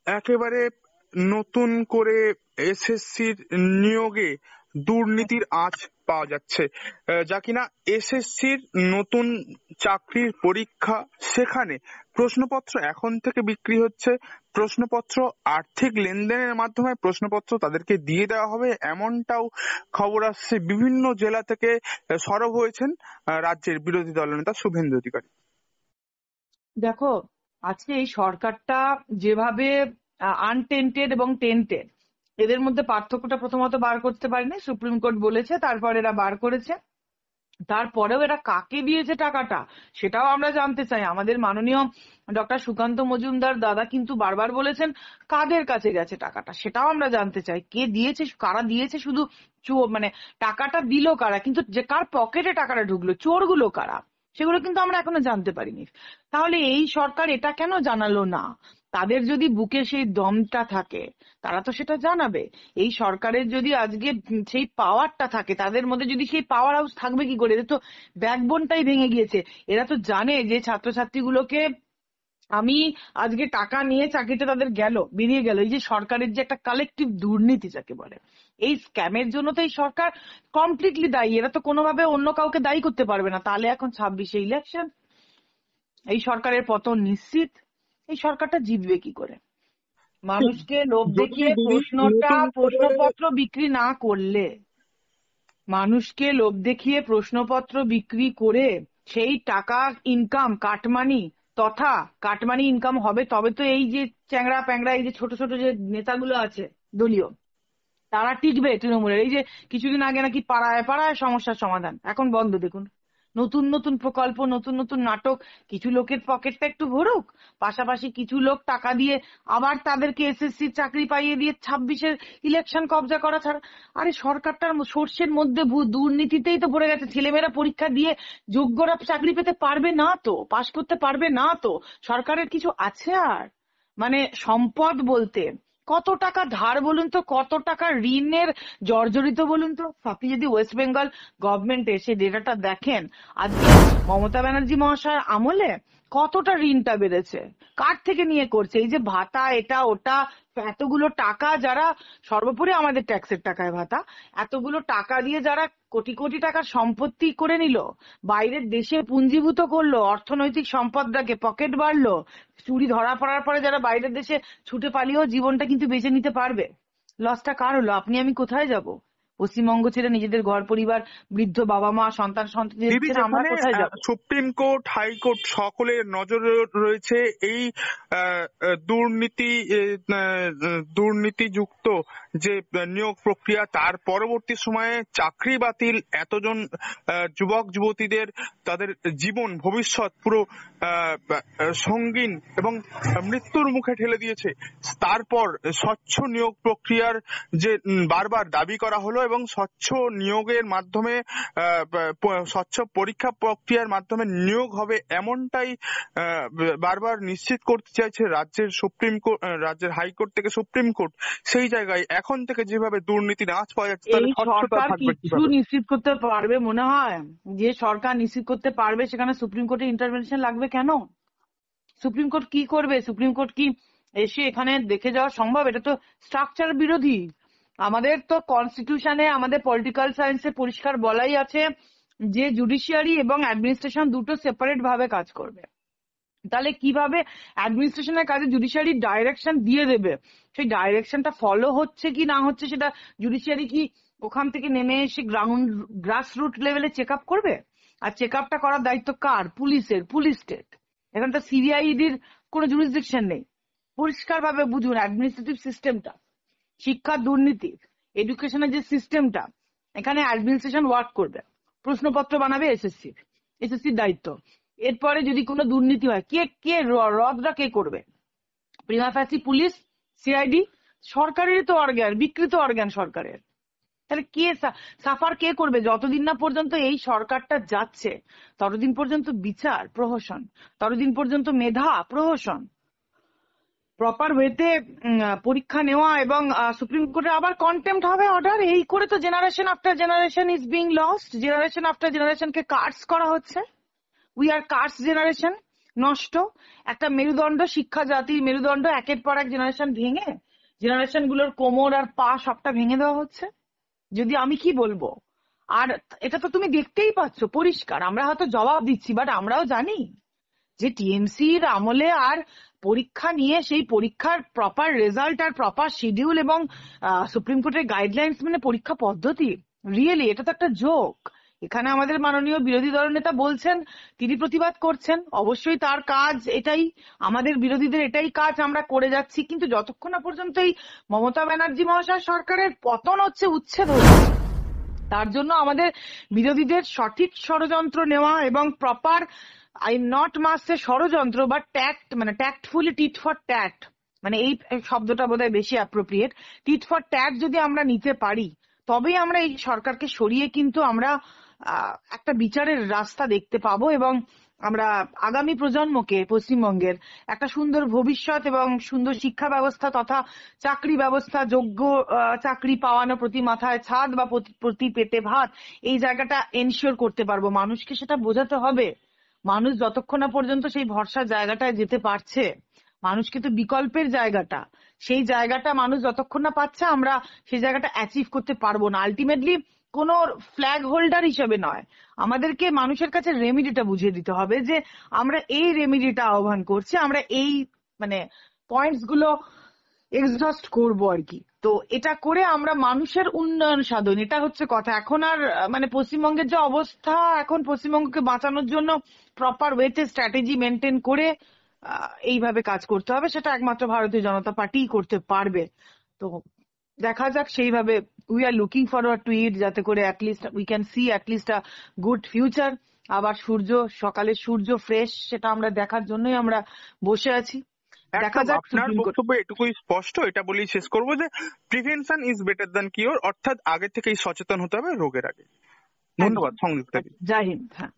একেবারে নতুন করে এসএসসির নিয়োগে দুর্নীতির আঁচ পাওয়া যাচ্ছে, যা কিনা এসএসসির নতুন চাকরির পরীক্ষা, সেখানে প্রশ্নপত্র এখন থেকে বিক্রি হচ্ছে। প্রশ্নপত্র আর্থিক লেনদেনের মাধ্যমে প্রশ্নপত্র তাদেরকে দিয়ে দেওয়া হবে, এমনটাও খবর আসছে। বিভিন্ন জেলা থেকে সরব হয়েছেন রাজ্যের বিরোধী দলনেতা শুভেন্দু অধিকারী। দেখো, আজকে এই সরকারটা যেভাবে আনটেন্টেড এবং টেন্টেড, এদের মধ্যে পার্থক্যটা প্রথমত বার করতে পারেনি। সুপ্রিম কোর্ট বলেছে, তারপর এরা বার করেছে। তারপরেও এরা কাকে দিয়েছে টাকাটা সেটাও আমরা জানতে চাই। আমাদের মাননীয় ডক্টর সুকান্ত মজুমদার দাদা কিন্তু বারবার বলেছেন কাদের কাছে গেছে টাকাটা, সেটাও আমরা জানতে চাই। কে দিয়েছে, কারা দিয়েছে, শুধু মানে টাকাটা দিল কারা, কিন্তু যে কার পকেটে টাকাটা ঢুকলো, চোরগুলো কারা, সেগুলো কিন্তু আমরা এখনো জানতে পারিনি। তাহলে এই সরকার এটা কেন জানালো না? তাদের যদি বুকে সেই দমটা থাকে তারা তো সেটা জানাবে। এই সরকারের যদি আজকে সেই পাওয়ারটা থাকে, তাদের মধ্যে যদি সেই পাওয়ার হাউস থাকবে কি করে? এদের তো ব্যাকবোনটাই ভেঙে গিয়েছে। এরা তো জানে যে ছাত্রছাত্রীগুলোকে আমি আজকে টাকা নিয়ে চাকরিটা তাদের গেল, বেরিয়ে গেল। এই যে সরকারের যে একটা কালেকটিভ দুর্নীতি যাকে বলে, এই স্ক্যামের জন্য তো এই সরকার কমপ্লিটলি দায়ী। এরা তো কোনোভাবে অন্য কাউকে দায়ী করতে পারবে না। তাহলে এখন 26-এ ইলেকশন, এই সরকারের পতন নিশ্চিত। এই সরকারটা জিতবে কি করে? মানুষকে লোভ যদি দেখিয়ে দিদি নতুন করে প্রশ্নপত্র বিক্রি না করলে, মানুষকে লোভ দেখিয়ে প্রশ্নপত্র বিক্রি করে সেই টাকা ইনকাম কাটমানি, তথা কাটমানি ইনকাম হবে, তবে তো এই যে চ্যাংড়া প্যাংড়া এই যে ছোট ছোট যে নেতাগুলো আছে দলীয়, তারা টিকবে তৃণমূলের। এই যে কিছুদিন আগে নাকি পাড়ায় পাড়ায় সমস্যার সমাধান, এখন বন্ধ। দেখুন, নতুন নতুন প্রকল্প, নতুন নতুন নাটক। কিছু লোকের পকেটটা একটু ভরুক, পাশাপাশি কিছু লোক টাকা দিয়ে আবার তাদেরকে এসএসসির চাকরি পাইয়ে দিয়ে 26-এর ইলেকশন কবজা করা ছাড়া। আরে সরকারটার সর্ষের মধ্যে দুর্নীতিতেই তো ভরে গেছে। ছেলেমেয়েরা পরীক্ষা দিয়ে যোগ্যরা চাকরি পেতে পারবে না তো, পাশ করতে পারবে না তো। সরকারের কিছু আছে আর? মানে সম্পদ বলতে কত টাকা ধার বলুন তো, কত টাকা ঋণের জর্জরিত বলুন তো। আপনি যদি ওয়েস্ট বেঙ্গল গভর্নমেন্ট এসে ডেটাটা দেখেন, আজকে মমতা ব্যানার্জি মহাশয়ের আমলে কতটা ঋণটা বেড়েছে, কার থেকে নিয়ে করছে, এই যে ভাতা এটা ওটা, এতগুলো টাকা যারা, সর্বোপরি আমাদের ট্যাক্সের টাকায় ভাতা, এতগুলো টাকা দিয়ে যারা কোটি কোটি টাকার সম্পত্তি করে নিল, বাইরের দেশে পুঞ্জীভূত করলো, অর্থনৈতিক সম্পদটাকে পকেট বাড়লো, চুরি ধরা পড়ার পরে যারা বাইরের দেশে ছুটে পালিয়েও জীবনটা কিন্তু বেঁচে নিতে পারবে। লসটা কার হলো? আপনি আমি কোথায় যাব? পশ্চিমবঙ্গ ছেড়ে নিজেদের ঘর পরিবার, বৃদ্ধ বাবা মা, সন্তান সন্ততি দিদি, ছেড়ে আমরা যেখানে কোথায় যাব? সুপ্রিম কোর্ট, হাইকোর্ট সকলের নজর রয়েছে এই দুর্নীতি, দুর্নীতিযুক্ত যে নিয়োগ প্রক্রিয়া, তার পরবর্তী সময়ে চাকরি বাতিল, এতজন যুবক যুবতীদের তাদের জীবন ভবিষ্যৎ পুরো সঙ্গীন এবং মৃত্যুর মুখে ঠেলে দিয়েছে। তারপর স্বচ্ছ নিয়োগ প্রক্রিয়ার যে বারবার দাবি করা হলো এবং স্বচ্ছ নিয়োগের মাধ্যমে স্বচ্ছ পরীক্ষা প্রক্রিয়ার মাধ্যমে নিয়োগ হবে, এমনটাই বারবার নিশ্চিত করতে চাইছে রাজ্যের সুপ্রিম কোর্ট, রাজ্যের হাইকোর্ট থেকে সুপ্রিম কোর্ট। সেই জায়গায় এখন থেকে যেভাবে দুর্নীতির আঁচ পাওয়া যাচ্ছে, তাহলে এই স্বচ্ছতা সরকার থাকবে কিছু কিভাবে? নিশ্চিত করতে পারবে মনে হয়? যে সরকার নিশ্চিত করতে পারবে সেখানে সুপ্রিম কোর্টের ইন্টারভেনশন লাগবে কেন? সুপ্রিম কোর্ট কি করবে? সুপ্রিম কোর্ট কি এসে এখানে দেখে যাওয়া সম্ভব? এটা তো স্ট্রাকচার বিরোধী। আমাদের তো কনস্টিটিউশনে, আমাদের পলিটিক্যাল সায়েন্সে পরিষ্কার বলাই আছে যে জুডিশিয়ারি এবং অ্যাডমিনিস্ট্রেশন দুটো সেপারেট ভাবে কাজ করবে। তাহলে কিভাবে অ্যাডমিনিস্ট্রেশনের কাজে জুডিশিয়ারি ডাইরেকশন দিয়ে দেবে? সেই ডাইরেকশনটা ফলো হচ্ছে কি না হচ্ছে সেটা জুডিশিয়ারি কি ওখান থেকে নেমে এসে গ্রাসরুট লেভেলে চেক আপ করবে? আর চেক আপটা করার দায়িত্ব কার? পুলিশের, পুলিশ স্টেট। এখানে তো সিবিআইডির কোনো জুরিসডিকশন নেই। পরিষ্কার ভাবে বুঝুন অ্যাডমিনিস্ট্রেটিভ সিস্টেমটা, শিক্ষা দুর্নীতি, এডুকেশনের যে সিস্টেমটা, এখানে অ্যাডমিনিস্ট্রেশন ওয়ার্ক করবে। প্রশ্নপত্র বানাবে এসএসসির দায়িত্ব। এরপরে যদি কোনো দুর্নীতি হয়, কে কে রদটা কে করবে? প্রিমা ফ্যাসি পুলিশ, সিআইডি, সরকারেরই তো অর্গান, বিকৃত অর্গান সরকারের। তাহলে কে সাফার কে করবে? যতদিন না পর্যন্ত এই সরকারটা যাচ্ছে ততদিন পর্যন্ত বিচার প্রহসন, ততদিন পর্যন্ত মেধা প্রহসন, প্রপার ওয়েতে পরীক্ষা নেওয়া এবং সুপ্রিম কোর্টে আবার কন্টেম্পট হবে অর্ডার। এই করে তো generation after generation is being lost, generation after জেনারেশনকে কাটস করা হচ্ছে। We are cuts generation. নষ্ট। একটা মেরুদণ্ড, শিক্ষা জাতির মেরুদণ্ড একের পর এক জেনারেশন ভেঙে, জেনারেশন গুলোর কোমর আর পা সবটা ভেঙে দেওয়া হচ্ছে। যদি আমি কি বলবো, আর এটা তো তুমি দেখতেই পাচ্ছ পরিষ্কার। আমরা হয়তো জবাব দিচ্ছি, বাট আমরাও জানি যে টিএমসির আমলে আর পরীক্ষা নিয়ে সেই পরীক্ষার প্রপার রেজাল্ট আর প্রপার শিডিউল এবং সুপ্রিম কোর্টের গাইডলাইন্স মানে পরীক্ষা পদ্ধতি, রিয়েলি এটা তো একটা জোক। এখানে আমাদের মাননীয় বিরোধী দলনেতা বলছেন, তিনি প্রতিবাদ করছেন, অবশ্যই তার কাজ এটাই, আমাদের বিরোধীদের এটাই কাজ, আমরা করে যাচ্ছি। কিন্তু যতক্ষণ না পর্যন্ত এই মমতা ব্যানার্জি মহাশয় সরকারের পতন হচ্ছে, উচ্ছেদ হচ্ছে, তার জন্য আমাদের বিরোধীদের সঠিক ষড়যন্ত্র নেওয়া এবং প্রপার, আই নট মাস্ট এ ষড়যন্ত্র, বাট ট্যাক্ট, মানে ট্যাক্টফুলি টিট ফর ট্যাট, মানে এই শব্দটা বোধহয় বেশি অ্যাপ্রোপ্রিয়েট। টিট ফর ট্যাট যদি আমরা নিতে পারি, তবেই আমরা এই সরকারকে সরিয়ে কিন্তু আমরা একটা বিচারের রাস্তা দেখতে পাবো এবং আমরা আগামী প্রজন্মকে পশ্চিমবঙ্গের একটা সুন্দর ভবিষ্যৎ এবং সুন্দর শিক্ষা ব্যবস্থা তথা চাকরি ব্যবস্থা, যোগ্য চাকরি পাওয়ানো, প্রতি মাথায় ছাদ বা প্রতি পেটে ভাত, এই জায়গাটা এনশিওর করতে পারবো। মানুষকে সেটা বোঝাতে হবে। মানুষ যতক্ষণ না পর্যন্ত সেই ভরসার জায়গাটায় যেতে পারছে, মানুষ কিন্তু বিকল্পের জায়গাটা, সেই জায়গাটা মানুষ যতক্ষণ না পাচ্ছে, আমরা সেই জায়গাটা অ্যাচিভ করতে পারবো না। আলটিমেটলি কোন ফ্ল্যাগ হোল্ডার হিসেবে নয়, আমাদেরকে মানুষের কাছে রেমিডিটা বুঝিয়ে দিতে হবে যে আমরা এই রেমিডিটা আহ্বান করছি, আমরা এই মানে পয়েন্টস গুলো এক্সহস্ট করবো আর কি। তো এটা করে আমরা মানুষের উন্নয়ন সাধন, এটা হচ্ছে কথা। এখন আর মানে পশ্চিমবঙ্গের যে অবস্থা, এখন পশ্চিমবঙ্গকে বাঁচানোর জন্য প্রপার ওয়েতে স্ট্র্যাটেজি মেনটেন করে এইভাবে কাজ করতে হবে, সেটা একমাত্র ভারতীয় জনতা পার্টিই করতে পারবে। তো দেখা যাক সেইভাবে, we are looking forward to it, যাতে করে at least we can see at least a good future. আবার সূর্য, সকালে সূর্য ফ্রেশ, সেটা আমরা দেখার জন্যই আমরা বসে আছি। দেখা একদম যাক আপনার সুপ্রিম কোর্ট। বক্তব্য এটুকুই স্পষ্ট, এটা বলেই শেষ করবো যে prevention is better than cure, অর্থাৎ আগে থেকেই সচেতন হতে হবে রোগের আগে। একদম। ধন্যবাদ সংযুক্তা। জয় হিন্দ। হ্যাঁ।